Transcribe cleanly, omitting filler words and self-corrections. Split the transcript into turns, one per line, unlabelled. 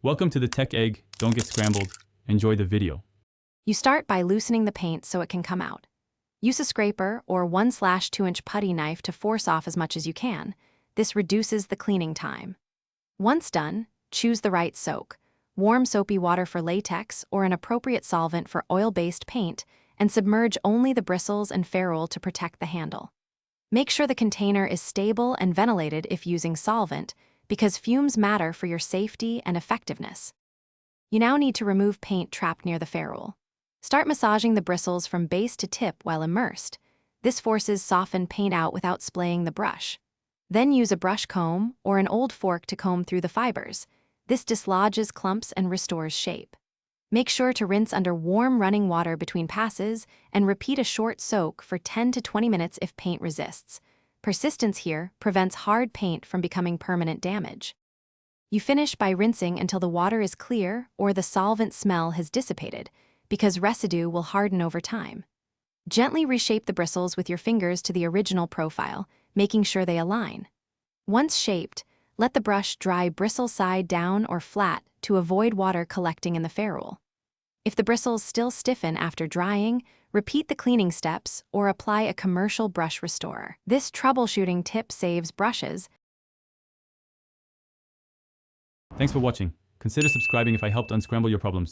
Welcome to the Tech Egg. Don't get scrambled. Enjoy the video.
You start by loosening the paint so it can come out. Use a scraper or 1/2-inch putty knife to force off as much as you can. This reduces the cleaning time. Once done, choose the right soak. Warm soapy water for latex or an appropriate solvent for oil-based paint, and submerge only the bristles and ferrule to protect the handle. Make sure the container is stable and ventilated if using solvent, because fumes matter for your safety and effectiveness. You now need to remove paint trapped near the ferrule. Start massaging the bristles from base to tip while immersed. This forces softened paint out without splaying the brush. Then use a brush comb or an old fork to comb through the fibers. This dislodges clumps and restores shape. Make sure to rinse under warm running water between passes and repeat a short soak for 10 to 20 minutes if paint resists. Persistence here prevents hard paint from becoming permanent damage. You finish by rinsing until the water is clear or the solvent smell has dissipated, because residue will harden over time. Gently reshape the bristles with your fingers to the original profile, making sure they align. Once shaped, let the brush dry bristle side down or flat to avoid water collecting in the ferrule. If the bristles still stiffen after drying, repeat the cleaning steps or apply a commercial brush restorer. This troubleshooting tip saves brushes.
Thanks for watching. Consider subscribing if I helped unscramble your problems.